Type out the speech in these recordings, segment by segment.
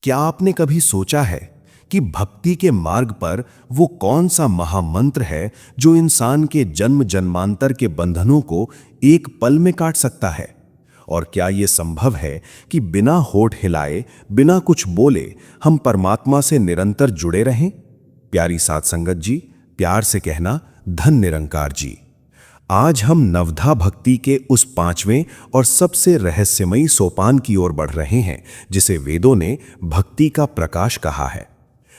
क्या आपने कभी सोचा है कि भक्ति के मार्ग पर वो कौन सा महामंत्र है जो इंसान के जन्म जन्मांतर के बंधनों को एक पल में काट सकता है? और क्या ये संभव है कि बिना होठ हिलाए, बिना कुछ बोले हम परमात्मा से निरंतर जुड़े रहें? प्यारी साध संगत जी, प्यार से कहना धन निरंकार जी। आज हम नवधा भक्ति के उस 5वें और सबसे रहस्यमयी सोपान की ओर बढ़ रहे हैं, जिसे वेदों ने भक्ति का प्रकाश कहा है।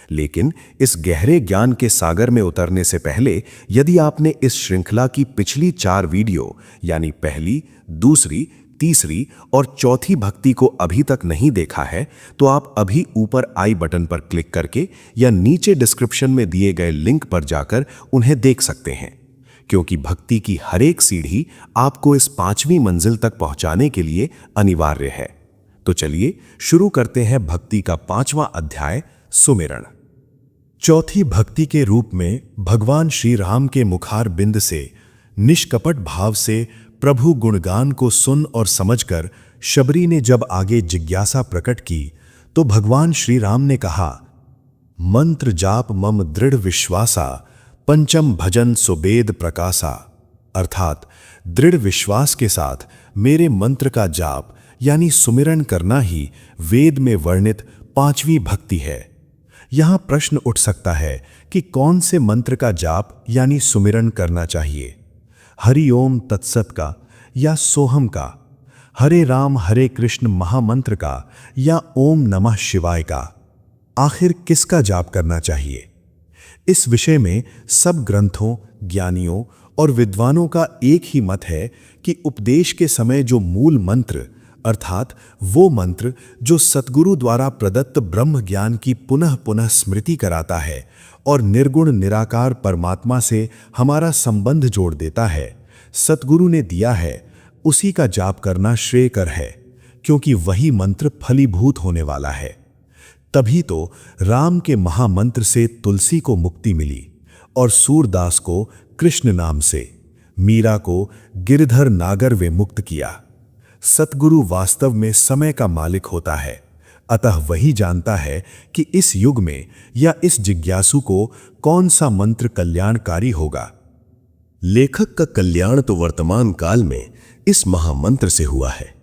लेकिन इस गहरे ज्ञान के सागर में उतरने से पहले, यदि आपने इस श्रृंखला की पिछली 4 वीडियो यानी पहली, दूसरी, तीसरी और चौथी भक्ति को अभी तक नहीं देखा है, तो आप अभी ऊपर आई बटन पर क्लिक करके या नीचे डिस्क्रिप्शन में दिए गए लिंक पर जाकर उन्हें देख सकते हैं, क्योंकि भक्ति की हर एक सीढ़ी आपको इस 5वीं मंजिल तक पहुंचाने के लिए अनिवार्य है। तो चलिए शुरू करते हैं भक्ति का 5वां अध्याय, सुमिरण। चौथी भक्ति के रूप में भगवान श्री राम के मुखार बिंद से निष्कपट भाव से प्रभु गुणगान को सुन और समझकर शबरी ने जब आगे जिज्ञासा प्रकट की, तो भगवान श्री राम ने कहा, मंत्र जाप मम दृढ़ विश्वासा, पंचम भजन सुबेद प्रकाशा। अर्थात दृढ़ विश्वास के साथ मेरे मंत्र का जाप यानी सुमिरन करना ही वेद में वर्णित 5वीं भक्ति है। यहां प्रश्न उठ सकता है कि कौन से मंत्र का जाप यानी सुमिरन करना चाहिए, हरि ओम तत्सत का या सोहम का, हरे राम हरे कृष्ण महामंत्र का या ओम नमः शिवाय का? आखिर किसका जाप करना चाहिए? इस विषय में सब ग्रंथों, ज्ञानियों और विद्वानों का एक ही मत है कि उपदेश के समय जो मूल मंत्र, अर्थात वो मंत्र जो सतगुरु द्वारा प्रदत्त ब्रह्म ज्ञान की पुनः पुनः स्मृति कराता है और निर्गुण निराकार परमात्मा से हमारा संबंध जोड़ देता है, सतगुरु ने दिया है, उसी का जाप करना श्रेयकर है, क्योंकि वही मंत्र फलीभूत होने वाला है। तभी तो राम के महामंत्र से तुलसी को मुक्ति मिली और सूरदास को कृष्ण नाम से, मीरा को गिरधर नागर वे मुक्त किया। सतगुरु वास्तव में समय का मालिक होता है, अतः वही जानता है कि इस युग में या इस जिज्ञासु को कौन सा मंत्र कल्याणकारी होगा। लेखक का कल्याण तो वर्तमान काल में इस महामंत्र से हुआ है।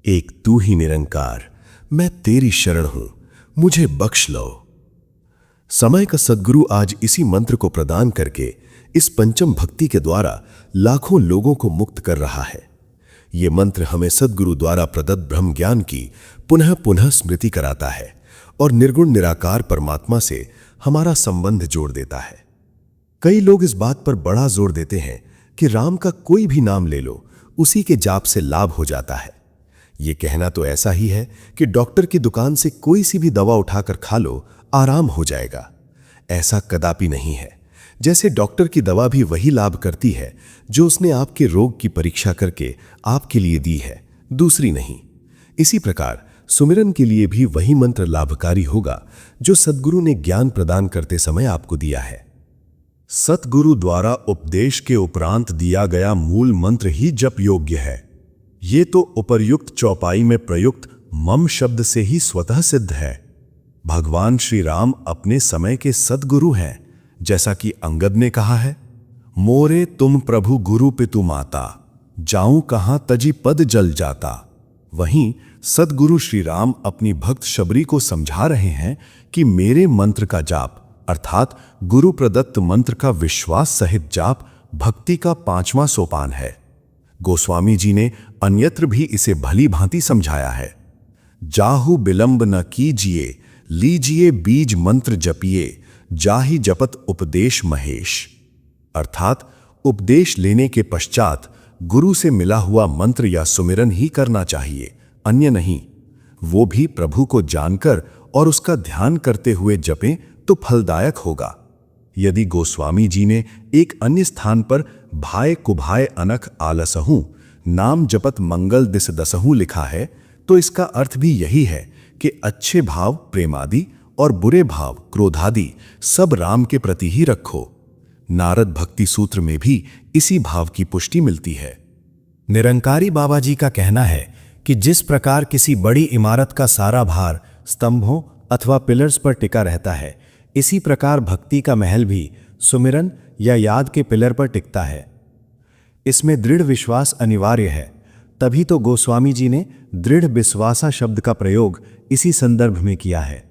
एक तू ही निरंकार, मैं तेरी शरण हूं, मुझे बख्श लो। समय का सद्गुरु आज इसी मंत्र को प्रदान करके इस पंचम भक्ति के द्वारा लाखों लोगों को मुक्त कर रहा है। ये मंत्र हमें सद्गुरु द्वारा प्रदत्त ब्रह्म ज्ञान की पुनः पुनः स्मृति कराता है और निर्गुण निराकार परमात्मा से हमारा संबंध जोड़ देता है। कई लोग इस बात पर बड़ा जोर देते हैं कि राम का कोई भी नाम ले लो, उसी के जाप से लाभ हो जाता है। ये कहना तो ऐसा ही है कि डॉक्टर की दुकान से कोई सी भी दवा उठाकर खा लो, आराम हो जाएगा। ऐसा कदापि नहीं है। जैसे डॉक्टर की दवा भी वही लाभ करती है जो उसने आपके रोग की परीक्षा करके आपके लिए दी है, दूसरी नहीं। इसी प्रकार सुमिरन के लिए भी वही मंत्र लाभकारी होगा जो सद्गुरु ने ज्ञान प्रदान करते समय आपको दिया है। सतगुरु द्वारा उपदेश के उपरांत दिया गया मूल मंत्र ही जप योग्य है। ये तो उपर्युक्त चौपाई में प्रयुक्त मम शब्द से ही स्वतः सिद्ध है। भगवान श्री राम अपने समय के सद्गुरु हैं, जैसा कि अंगद ने कहा है, मोरे तुम प्रभु गुरु पितु माता, जाऊं कहां तजी पद जल जाता। वहीं सद्गुरु श्री राम अपनी भक्त शबरी को समझा रहे हैं कि मेरे मंत्र का जाप, अर्थात गुरु प्रदत्त मंत्र का विश्वास सहित जाप भक्ति का 5वां सोपान है। गोस्वामी जी ने अन्यत्र भी इसे भली भांति समझाया है। जाहु बिलंब न कीजिए, लीजिए बीज मंत्र जपिए, जाहि जपत उपदेश महेश। अर्थात उपदेश लेने के पश्चात गुरु से मिला हुआ मंत्र या सुमिरन ही करना चाहिए, अन्य नहीं। वो भी प्रभु को जानकर और उसका ध्यान करते हुए जपें तो फलदायक होगा। यदि गोस्वामी जी ने एक अन्य स्थान पर भाय कुभाय अनख आलसहूं, नाम जपत मंगल दिस दसहूं लिखा है, तो इसका अर्थ भी यही है कि अच्छे भाव प्रेमादि और बुरे भाव क्रोधादि सब राम के प्रति ही रखो। नारद भक्ति सूत्र में भी इसी भाव की पुष्टि मिलती है। निरंकारी बाबा जी का कहना है कि जिस प्रकार किसी बड़ी इमारत का सारा भार स्तंभों अथवा पिलर्स पर टिका रहता है, इसी प्रकार भक्ति का महल भी सुमिरन या याद के पिलर पर टिकता है। इसमें दृढ़ विश्वास अनिवार्य है। तभी तो गोस्वामी जी ने दृढ़ विश्वासा शब्द का प्रयोग इसी संदर्भ में किया है।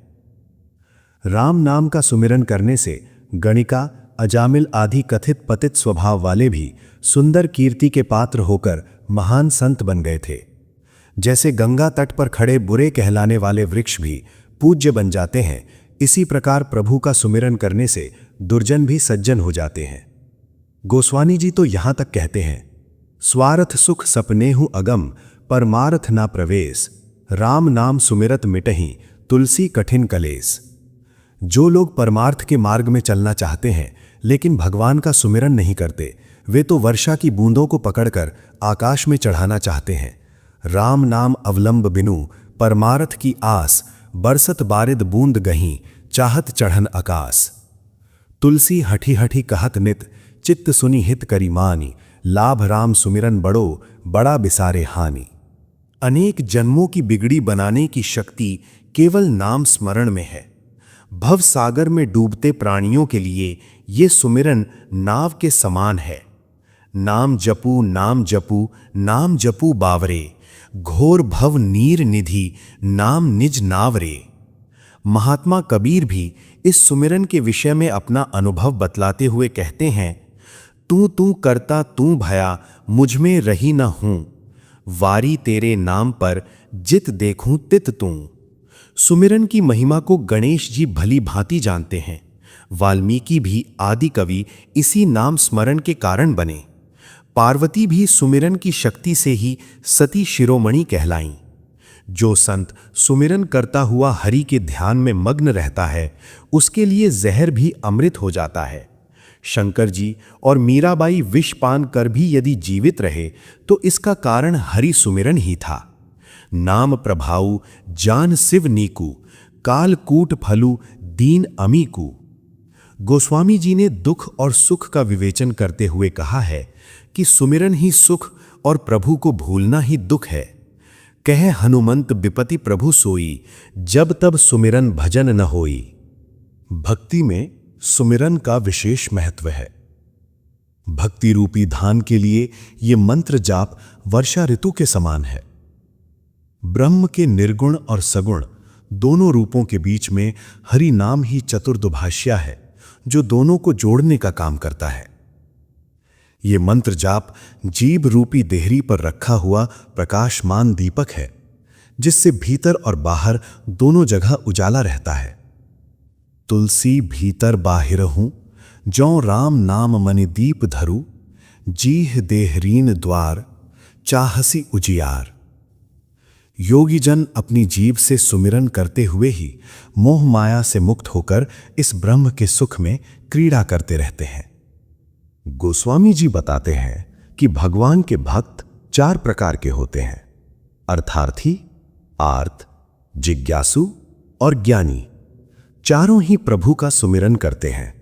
राम नाम का सुमिरन करने से गणिका, अजामिल आदि कथित पतित स्वभाव वाले भी सुंदर कीर्ति के पात्र होकर महान संत बन गए थे। जैसे गंगा तट पर खड़े बुरे कहलाने वाले वृक्ष भी पूज्य बन जाते हैं, इसी प्रकार प्रभु का सुमिरन करने से दुर्जन भी सज्जन हो जाते हैं। गोस्वामी जी तो यहां तक कहते हैं, स्वार्थ सुख सपनेहु अगम, परमार्थ ना प्रवेश, राम नाम सुमिरत मिटहि, तुलसी कठिन कलेस। जो लोग परमार्थ के मार्ग में चलना चाहते हैं लेकिन भगवान का सुमिरन नहीं करते, वे तो वर्षा की बूंदों को पकड़कर आकाश में चढ़ाना चाहते हैं। राम नाम अवलंब बिनु, परमार्थ की आस, बरसत बारिद बूंद गहीं, चाहत चढ़न आकाश। तुलसी हठी हठी कहत नित, चित्त सुनि हित करी मानी, लाभ राम सुमिरन बड़ो, बड़ा बिसारे हानि। अनेक जन्मों की बिगड़ी बनाने की शक्ति केवल नाम स्मरण में है। भव सागर में डूबते प्राणियों के लिए ये सुमिरन नाव के समान है। नाम जपू नाम जपू, नाम जपू बावरे, घोर भव नीर निधि, नाम निज नावरे। महात्मा कबीर भी इस सुमिरन के विषय में अपना अनुभव बतलाते हुए कहते हैं, तू तू करता तू भया, मुझ में रही न हूं, वारी तेरे नाम पर जित देखूं तित तू। सुमिरन की महिमा को गणेश जी भली भांति जानते हैं। वाल्मीकि भी आदि कवि इसी नाम स्मरण के कारण बने। पार्वती भी सुमिरन की शक्ति से ही सती शिरोमणि कहलाईं। जो संत सुमिरन करता हुआ हरि के ध्यान में मग्न रहता है, उसके लिए जहर भी अमृत हो जाता है। शंकर जी और मीराबाई विष पान कर भी यदि जीवित रहे तो इसका कारण हरि सुमिरन ही था। नाम प्रभाऊ जान शिव नीकू, काल कूट फलू दीन अमीकू। गोस्वामी जी ने दुख और सुख का विवेचन करते हुए कहा है कि सुमिरन ही सुख और प्रभु को भूलना ही दुख है। कहे हनुमंत विपति प्रभु सोई, जब तब सुमिरन भजन न होई। भक्ति में सुमिरन का विशेष महत्व है। भक्ति रूपी धान के लिए यह मंत्र जाप वर्षा ऋतु के समान है। ब्रह्म के निर्गुण और सगुण दोनों रूपों के बीच में हरि नाम ही चतुर्दुभाष्या है, जो दोनों को जोड़ने का काम करता है। ये मंत्र जाप जीभ रूपी देहरी पर रखा हुआ प्रकाशमान दीपक है, जिससे भीतर और बाहर दोनों जगह उजाला रहता है। तुलसी भीतर बाहिर हूं, जौ राम नाम मनि दीप धरु, जीह देहरीन द्वार, चाहसी उजियार। योगी जन अपनी जीभ से सुमिरन करते हुए ही मोह माया से मुक्त होकर इस ब्रह्म के सुख में क्रीड़ा करते रहते हैं। गोस्वामी जी बताते हैं कि भगवान के भक्त 4 प्रकार के होते हैं: अर्थार्थी, आर्त, जिज्ञासु और ज्ञानी। चारों ही प्रभु का सुमिरन करते हैं,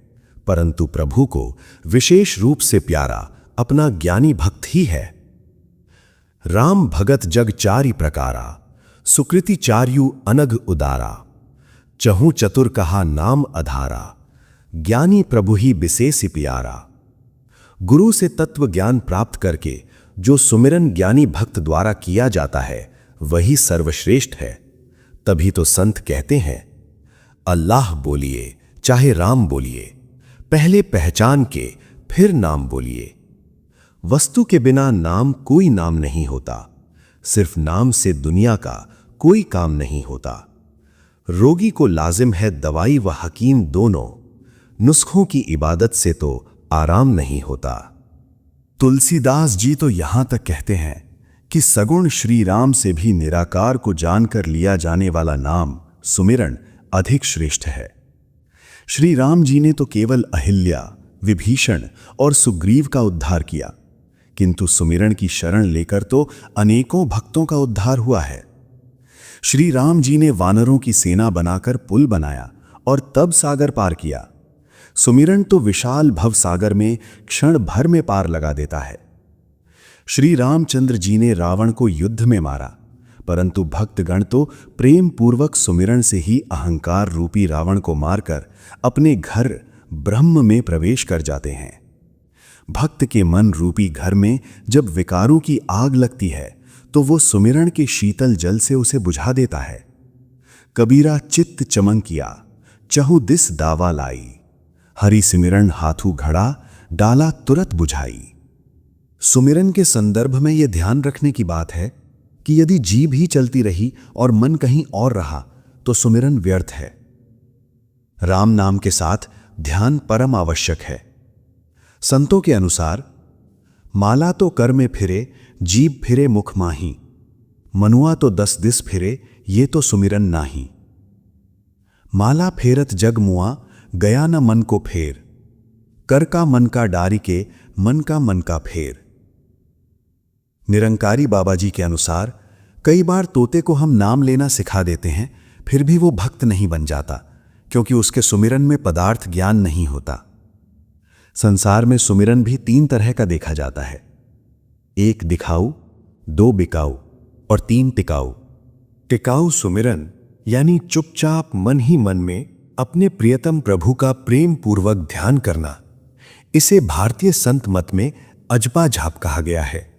परंतु प्रभु को विशेष रूप से प्यारा अपना ज्ञानी भक्त ही है। राम भगत जग चारि प्रकारा, सुकृति चार्यु अनघ उदारा, चहु चतुर कहा नाम अधारा, ज्ञानी प्रभु ही विशेष प्यारा। गुरु से तत्व ज्ञान प्राप्त करके जो सुमिरन ज्ञानी भक्त द्वारा किया जाता है, वही सर्वश्रेष्ठ है। तभी तो संत कहते हैं, अल्लाह बोलिए चाहे राम बोलिए, पहले पहचान के फिर नाम बोलिए। वस्तु के बिना नाम कोई नाम नहीं होता, सिर्फ नाम से दुनिया का कोई काम नहीं होता। रोगी को लाजिम है दवाई व हकीम दोनों, नुस्खों की इबादत से तो आराम नहीं होता। तुलसीदास जी तो यहां तक कहते हैं कि सगुण श्री राम से भी निराकार को जानकर लिया जाने वाला नाम सुमिरन अधिक श्रेष्ठ है। श्री राम जी ने तो केवल अहिल्या, विभीषण और सुग्रीव का उद्धार किया, किंतु सुमिरन की शरण लेकर तो अनेकों भक्तों का उद्धार हुआ है। श्री राम जी ने वानरों की सेना बनाकर पुल बनाया और तब सागर पार किया। सुमिरन तो विशाल भव सागर में क्षण भर में पार लगा देता है। श्री रामचंद्र जी ने रावण को युद्ध में मारा, परंतु भक्तगण तो प्रेम पूर्वक सुमिरन से ही अहंकार रूपी रावण को मारकर अपने घर ब्रह्म में प्रवेश कर जाते हैं। भक्त के मन रूपी घर में जब विकारों की आग लगती है तो वो सुमिरन के शीतल जल से उसे बुझा देता है। कबीरा चित्त चमंकिया चहु दिस दावा लाई, हरि सिमिरन हाथू घड़ा डाला तुरत बुझाई। सुमिरन के संदर्भ में यह ध्यान रखने की बात है कि यदि जीभ ही चलती रही और मन कहीं और रहा तो सुमिरन व्यर्थ है। राम नाम के साथ ध्यान परम आवश्यक है। संतों के अनुसार माला तो कर में फिरे, जीभ फिरे मुख माही, मनुआ तो 10 दिस फिरे, ये तो सुमिरन नाही। माला फेरत जग मुआ, गया न मन को फेर, कर का मन का डारी के, मन का फेर। निरंकारी बाबा जी के अनुसार कई बार तोते को हम नाम लेना सिखा देते हैं, फिर भी वो भक्त नहीं बन जाता, क्योंकि उसके सुमिरन में पदार्थ ज्ञान नहीं होता। संसार में सुमिरन भी 3 तरह का देखा जाता है, 1 दिखाऊ, 2 बिकाऊ और 3 टिकाऊ। टिकाऊ सुमिरन यानी चुपचाप मन ही मन में अपने प्रियतम प्रभु का प्रेम पूर्वक ध्यान करना। इसे भारतीय संत मत में अजपा झाप कहा गया है।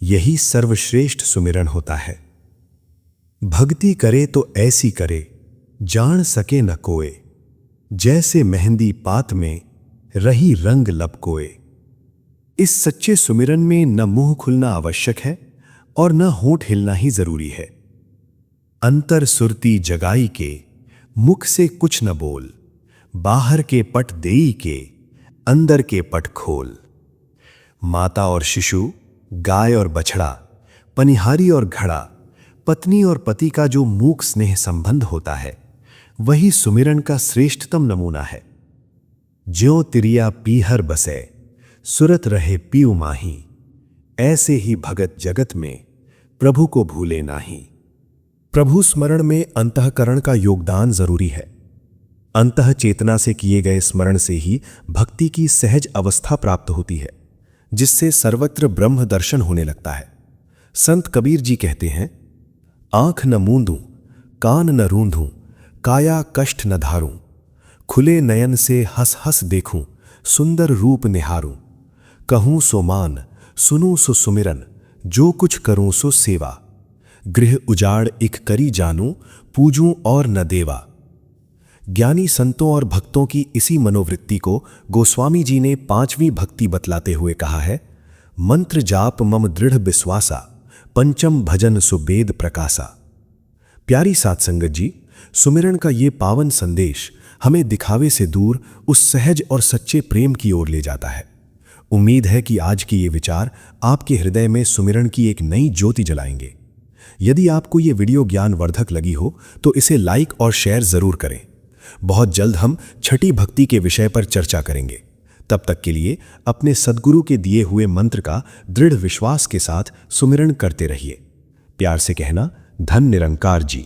यही सर्वश्रेष्ठ सुमिरन होता है। भक्ति करे तो ऐसी करे, जान सके न कोय, जैसे मेहंदी पात में रही रंग लपकोए। इस सच्चे सुमिरन में न मुंह खुलना आवश्यक है और न होंठ हिलना ही जरूरी है। अंतर सुरती जगाई के, मुख से कुछ न बोल, बाहर के पट देई के, अंदर के पट खोल। माता और शिशु, गाय और बछड़ा, पनिहारी और घड़ा, पत्नी और पति का जो मूक स्नेह संबंध होता है वही सुमिरन का श्रेष्ठतम नमूना है। ज्यों तिरिया पीहर बसे, सुरत रहे पीऊ माही, ऐसे ही भगत जगत में प्रभु को भूले नाही। प्रभु स्मरण में अंतःकरण का योगदान जरूरी है। अंतः चेतना से किए गए स्मरण से ही भक्ति की सहज अवस्था प्राप्त होती है, जिससे सर्वत्र ब्रह्म दर्शन होने लगता है। संत कबीर जी कहते हैं, आंख न मूंदूं, कान न रूंधूं, काया कष्ट न धारूं, खुले नयन से हंस हंस देखूं, सुंदर रूप निहारूं। कहूं सो मान, सुनूं सो सुमिरन, जो कुछ करूं सो सेवा। गृह उजाड़ इक करी जानूं, पूजूं और न देवा। ज्ञानी संतों और भक्तों की इसी मनोवृत्ति को गोस्वामी जी ने 5वीं भक्ति बतलाते हुए कहा है, मंत्र जाप मम दृढ़ विश्वासा, पंचम भजन सुबेद प्रकाशा। प्यारी साध संगत जी, सुमिरन का ये पावन संदेश हमें दिखावे से दूर उस सहज और सच्चे प्रेम की ओर ले जाता है। उम्मीद है कि आज के ये विचार आपके हृदय में सुमिरन की एक नई ज्योति जलाएंगे। यदि आपको ये वीडियो ज्ञानवर्धक लगी हो तो इसे लाइक और शेयर जरूर करें। बहुत जल्द हम छठी भक्ति के विषय पर चर्चा करेंगे। तब तक के लिए अपने सद्गुरु के दिए हुए मंत्र का दृढ़ विश्वास के साथ सुमिरन करते रहिए। प्यार से कहना, धन निरंकार जी।